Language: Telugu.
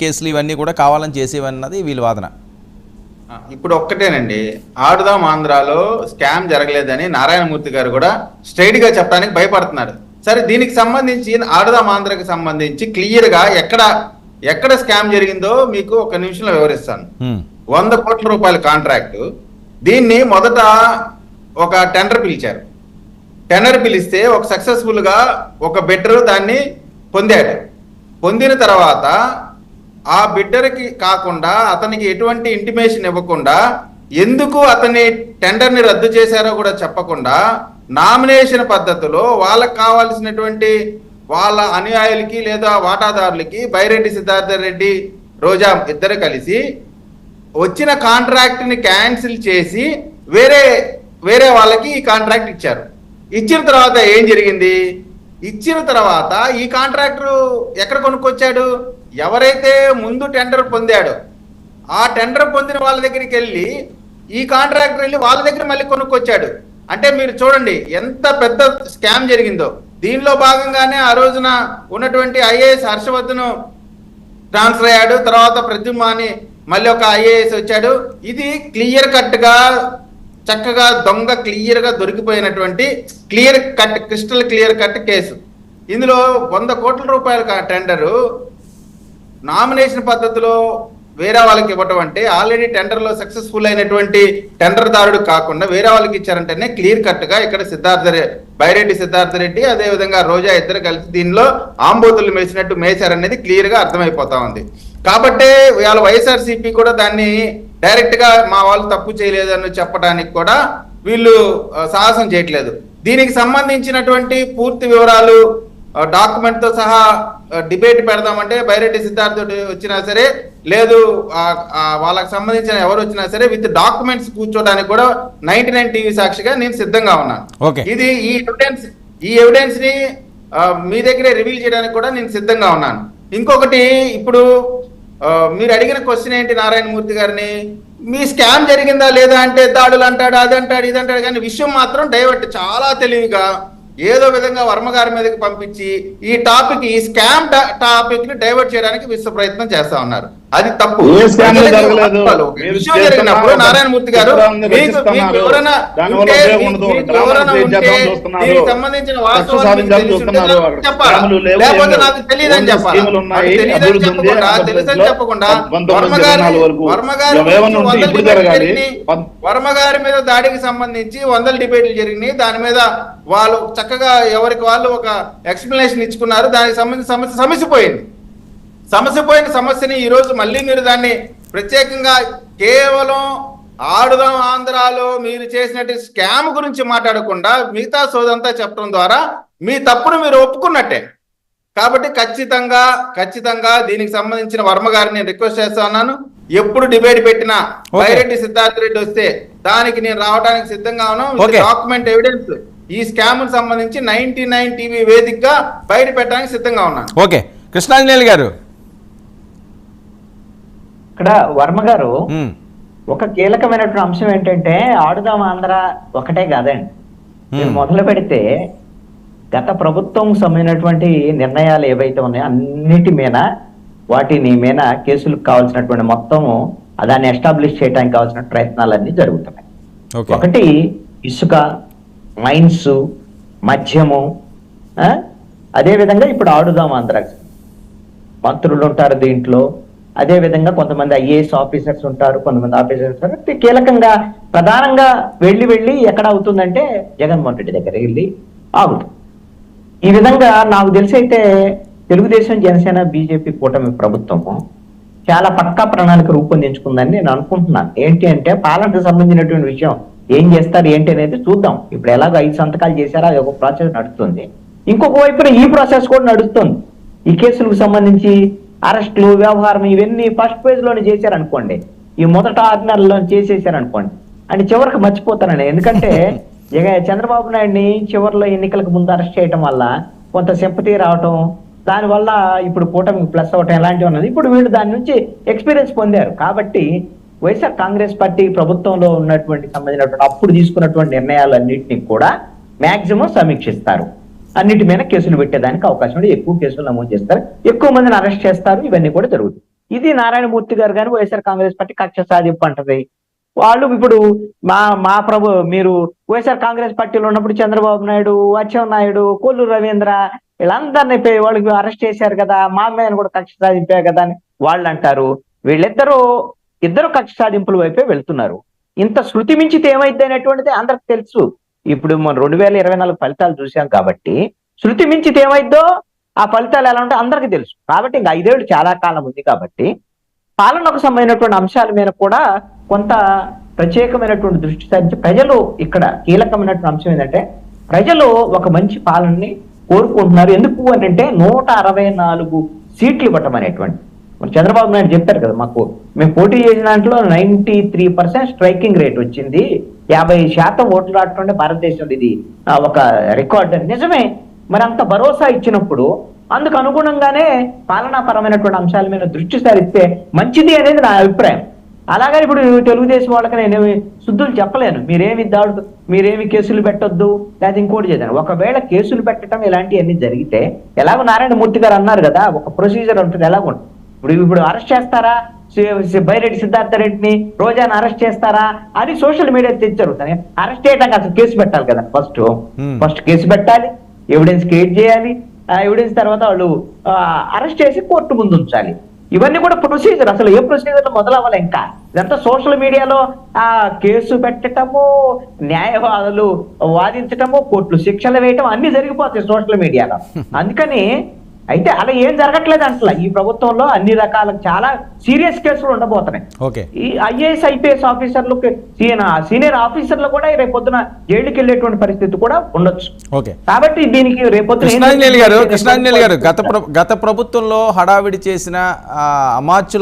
కేసులు ఇవన్నీ కూడా కావాలని చేసేవన్నది వీళ్ళ వాదన. ఇప్పుడు ఒక్కటేనండి, ఆడుదాం ఆంధ్రాలో స్కామ్ జరగలేదని నారాయణమూర్తి గారు కూడా స్ట్రైట్ గా చెప్పడానికి భయపడుతున్నారు. సరే, దీనికి సంబంధించి ఆడుదాం ఆంధ్రాకి సంబంధించి క్లియర్ గా ఎక్కడ స్కామ్ జరిగిందో మీకు ఒక నిమిషంలో వివరిస్తాను. 100 కోట్ల రూపాయల కాంట్రాక్ట్. దీన్ని మొదట ఒక టెండర్ పిలిచారు. టెండర్ పిలిస్తే ఒక సక్సెస్ఫుల్ గా ఒక బిడ్డరు దాన్ని పొందాడు. పొందిన తర్వాత ఆ బిడ్డర్కి కాకుండా అతనికి ఎటువంటి ఇంటిమేషన్ ఇవ్వకుండా, ఎందుకు అతని టెండర్ని రద్దు చేశారో కూడా చెప్పకుండా, నామినేషన్ పద్ధతిలో వాళ్ళకి కావాల్సినటువంటి వాళ్ళ అనుయాయులకి లేదా వాటాదారులకి బైరెడ్డి సిద్ధార్థ రెడ్డి, రోజా ఇద్దరు కలిసి వచ్చిన కాంట్రాక్ట్ని క్యాన్సిల్ చేసి వేరే వాళ్ళకి ఈ కాంట్రాక్ట్ ఇచ్చారు. ఇచ్చిన తర్వాత ఏం జరిగింది? ఇచ్చిన తర్వాత ఈ కాంట్రాక్టర్ ఎక్కడ కొనుక్కొచ్చాడు? ఎవరైతే ముందు టెండర్ పొందాడో ఆ టెండర్ పొందిన వాళ్ళ దగ్గరికి వెళ్ళి ఈ కాంట్రాక్టర్ వెళ్ళి వాళ్ళ దగ్గర మళ్ళీ కొనుక్కొచ్చాడు. అంటే మీరు చూడండి ఎంత పెద్ద స్కామ్ జరిగిందో. దీనిలో భాగంగానే ఆ రోజున ఉన్నటువంటి ఐఏఎస్ హర్షవర్ధన్ ట్రాన్స్ఫర్ అయ్యాడు. తర్వాత ప్రద్యుమ్నాని మళ్ళీ ఒక ఐఏఎస్ వచ్చాడు. ఇది క్లియర్ కట్ గా చక్కగా దొంగ క్లియర్ గా దొరికిపోయినటువంటి క్రిస్టల్ క్లియర్ కట్ కేసు. ఇందులో 100 కోట్ల రూపాయల టెండరు నామినేషన్ పద్ధతిలో వేరే వాళ్ళకి ఇవ్వటం అంటే, ఆల్రెడీ టెండర్లో సక్సెస్ఫుల్ అయినటువంటి టెండర్ దారుడు కాకుండా వేరే వాళ్ళకి ఇచ్చారంటేనే క్లియర్ కట్ గా ఇక్కడ బైరెడ్డి సిద్ధార్థ రెడ్డి అదేవిధంగా రోజా ఇద్దరు కలిసి దీనిలో ఆంబోతులు మేసారనేది క్లియర్ గా అర్థమైపోతా ఉంది. కాబట్టే ఇవాళ వైఎస్ఆర్సీపీ కూడా దాన్ని డైరెక్ట్ గా మా వాళ్ళు తప్పు చేయలేదని చెప్పడానికి కూడా వీళ్ళు సాహసం చేయట్లేదు. దీనికి సంబంధించినటువంటి పూర్తి వివరాలు డాక్యుమెంట్ తో సహా డిబేట్ పెడదామంటే బైరెడ్డి సిద్ధార్థుడు వచ్చినా సరే, లేదు వాళ్ళకి సంబంధించిన ఎవరు వచ్చినా సరే, విత్ డాక్యుమెంట్స్ కూర్చోడానికి కూడా 99 టీవీ సాక్షిగా నేను సిద్ధంగా ఉన్నాను. ఇది ఈ ఎవిడెన్స్ ని మీ దగ్గరే రివీల్ చేయడానికి కూడా నేను సిద్ధంగా ఉన్నాను. ఇంకొకటి, ఇప్పుడు మీరు అడిగిన క్వశ్చన్ ఏంటి నారాయణమూర్తి గారిని, మీ స్కామ్ జరిగిందా లేదా అంటే దాడులు అంటాడు, అదంటాడు, ఇదంటాడు, కానీ విషయం మాత్రం డైవర్ట్ చాలా తెలివిగా ఏదో విధంగా వర్మ గారి మీదకి పంపించి ఈ స్కామ్ టాపిక్ ని డైవర్ట్ చేయడానికి విశ్వ ప్రయత్నం చేస్తా ఉన్నారు. అది తప్పు. విషయం జరిగినప్పుడు నారాయణమూర్తి గారు సంబంధించిన వాస్తవాలు చెప్పాలి, లేకపోతే నాకు తెలియదని చెప్పాలి. తెలియదని చెప్పకుండా వర్మ గారి మీద దాడికి సంబంధించి 100 డిబేట్లు జరిగినాయి. దాని మీద వాళ్ళు చక్కగా ఎవరికి వాళ్ళు ఒక ఎక్స్ప్లెనేషన్ ఇచ్చుకున్నారు. దానికి సంబంధించిన సమస్య సమస్యని ఈ రోజు మళ్ళీ మీరు దాన్ని ప్రత్యేకంగా కేవలం ఆడుదాం ఆంధ్రాలో మీరు చేసినట్టు స్కామ్ గురించి మాట్లాడకుండా మిగతా సోదంతా చెప్పడం ద్వారా మీ తప్పును మీరు ఒప్పుకున్నట్టే. కాబట్టి ఖచ్చితంగా దీనికి సంబంధించిన వర్మ గారిని నేను రిక్వెస్ట్ చేస్తా ఉన్నాను. ఎప్పుడు డిబేట్ పెట్టినా బైరెడ్డి సిద్ధార్థ రెడ్డి వస్తే దానికి నేను రావడానికి సిద్ధంగా ఉన్నాను. డాక్యుమెంట్ ఎవిడెన్స్ ఈ స్కామ్ సంబంధించి 99 టీవీ వేదికగా బయట పెట్టడానికి సిద్ధంగా ఉన్నాను. ఓకే, కృష్ణాంజనేయులు గారు, ఇక్కడ వర్మ గారు ఒక కీలకమైనటువంటి అంశం ఏంటంటే, ఆడుదాం ఆంధ్ర ఒకటే కాదండి. మీరు మొదలు పెడితే గత ప్రభుత్వం సంబంధించినటువంటి నిర్ణయాలు ఏవైతే ఉన్నాయో అన్నిటి మీద వాటిని మీద కేసులకు కావాల్సినటువంటి మొత్తము దాన్ని ఎస్టాబ్లిష్ చేయడానికి కావాల్సిన ప్రయత్నాలన్నీ జరుగుతున్నాయి. ఒకటి ఇసుక, మైన్స్, మద్యము, అదేవిధంగా ఇప్పుడు ఆడుదాం ఆంధ్ర మంత్రులు ఉంటారు దీంట్లో, అదేవిధంగా కొంతమంది ఐఏఎస్ ఆఫీసర్స్ ఉంటారు, కొంతమంది ఆఫీసర్స్ ఉంటారు. కీలకంగా ప్రధానంగా వెళ్ళి ఎక్కడ అవుతుందంటే జగన్మోహన్ రెడ్డి దగ్గర వెళ్ళి ఆగుతుంది. ఈ విధంగా నాకు తెలిసి అయితే తెలుగుదేశం, జనసేన, బీజేపీ కూటమి ప్రభుత్వము చాలా పక్కా ప్రణాళిక రూపొందించుకుందని నేను అనుకుంటున్నాను. ఏంటి అంటే పాలనకు సంబంధించినటువంటి విషయం ఏం చేస్తారు ఏంటి అనేది చూద్దాం. ఇప్పుడు ఎలాగో 5 సంతకాలు చేశారో అది ఒక ప్రాసెస్ నడుస్తుంది. ఇంకొక వైపున ఈ ప్రాసెస్ కూడా నడుస్తుంది. ఈ కేసులకు సంబంధించి అరెస్టులు, వ్యవహారం ఇవన్నీ ఫస్ట్ ఫేజ్ లోనే చేశారనుకోండి, ఈ మొదట 6 నెలల్లో చేసేసారనుకోండి, అని చివరికి మర్చిపోతానండి. ఎందుకంటే చంద్రబాబు నాయుడిని చివరిలో ఎన్నికలకు ముందు అరెస్ట్ చేయడం వల్ల కొంత సింపతి రావటం, దానివల్ల ఇప్పుడు కూటమికి ప్లస్ అవటం ఎలాంటివి ఉన్నది. ఇప్పుడు వీళ్ళు దాని నుంచి ఎక్స్పీరియన్స్ పొందారు. కాబట్టి వైఎస్ఆర్ కాంగ్రెస్ పార్టీ ప్రభుత్వంలో ఉన్నటువంటి సంబంధించినటువంటి అప్పుడు తీసుకున్నటువంటి నిర్ణయాలన్నింటినీ కూడా మాక్సిమం సమీక్షిస్తారు. అన్నిటి మీద కేసులు పెట్టేదానికి అవకాశం ఉంది. ఎక్కువ కేసులు నమోదు చేస్తారు, ఎక్కువ మందిని అరెస్ట్ చేస్తారు. ఇవన్నీ కూడా జరుగుతాయి. ఇది నారాయణమూర్తి గారు కానీ వైఎస్ఆర్ కాంగ్రెస్ పార్టీ కక్ష సాధింపు అంటది. వాళ్ళు ఇప్పుడు మీరు వైఎస్ఆర్ కాంగ్రెస్ పార్టీలో ఉన్నప్పుడు చంద్రబాబు నాయుడు, అచ్చెన్నాయుడు, కొల్లు రవీంద్ర వీళ్ళందరినీ వాళ్ళకి అరెస్ట్ చేశారు కదా, మా అమ్మాయిని కూడా కక్ష సాధింపే కదా అని వాళ్ళు అంటారు. ఇద్దరు కక్ష సాధింపుల వైపే వెళ్తున్నారు. ఇంత శృతి మించితే ఏమైంది అనేటువంటిది అందరికి తెలుసు. ఇప్పుడు మనం 2024 ఫలితాలు చూసాం కాబట్టి శృతి మించితే ఏమైద్దో ఆ ఫలితాలు ఎలా ఉంటాయో అందరికీ తెలుసు. కాబట్టి ఇంకా 5 ఏళ్ళు చాలా కాలం ఉంది కాబట్టి పాలనకు సంబంధించినటువంటి అంశాల మీద కూడా కొంత ప్రత్యేకమైనటువంటి దృష్టి సారించి ప్రజలు ఇక్కడ కీలకమైనటువంటి అంశం ఏంటంటే ప్రజలు ఒక మంచి పాలనని కోరుకుంటున్నారు. ఎందుకు అని అంటే 164 సీట్లు ఇవ్వటం అనేటువంటి మన చంద్రబాబు నాయుడు చెప్పారు కదా, మేము పోటీ చేసిన దాంట్లో 93% స్ట్రైకింగ్ రేట్ వచ్చింది, 50% ఓట్లు రావటం భారతదేశంలో ఇది ఒక రికార్డ్ అని. నిజమే, మరి అంత భరోసా ఇచ్చినప్పుడు అందుకు అనుగుణంగానే పాలనాపరమైనటువంటి అంశాల మీద దృష్టి సారిస్తే మంచిది అనేది నా అభిప్రాయం. అలాగని ఇప్పుడు తెలుగుదేశం వాళ్ళకి నేను శుద్ధులు చెప్పలేను, మీరేమి కేసులు పెట్టొద్దు లేదా ఇంకోటి చేద్దాను. ఒకవేళ కేసులు పెట్టడం ఇలాంటివన్నీ జరిగితే ఎలాగో నారాయణమూర్తి గారు అన్నారు కదా, ఒక ప్రొసీజర్ ఉంటుంది. ఎలాగో ఇప్పుడు అరెస్ట్ చేస్తారా, బైరెడ్డి సిద్ధార్థ రెడ్డిని, రోజాని అరెస్ట్ చేస్తారా అని సోషల్ మీడియా తెచ్చారు. అరెస్ట్ చేయడానికి అసలు కేసు పెట్టాలి కదా, ఫస్ట్ కేసు పెట్టాలి, ఎవిడెన్స్ క్రియేట్ చేయాలి, ఆ ఎవిడెన్స్ తర్వాత వాళ్ళు అరెస్ట్ చేసి కోర్టు ముందు ఉంచాలి. ఇవన్నీ కూడా ప్రొసీజర్. అసలు ఏ ప్రొసీజర్ లో మొదలవ్వాలి ఇంకా. ఇదంతా సోషల్ మీడియాలో కేసు పెట్టటము, న్యాయవాదులు వాదించటము, కోర్టులు శిక్షలు వేయటం అన్ని జరిగిపోతాయి సోషల్ మీడియాలో. అందుకని అయితే అలా ఏం జరగట్లేదు అంటలా. ఈ ప్రభుత్వంలో అన్ని రకాల చాలా సీరియస్ కేసులు ఉండబోతున్నాయి. ఈ ఐఏఎస్ ఐపీఎస్ ఆఫీసర్లు, సీనియర్ ఆఫీసర్లు కూడా రేపొద్దున జైలుకి వెళ్ళేటువంటి పరిస్థితి కూడా ఉండొచ్చు. కాబట్టి దీనికి రేపొద్దున కృష్ణాంజనేయులు గారు గత ప్రభుత్వంలో హడావిడి చేసిన అమాత్యుల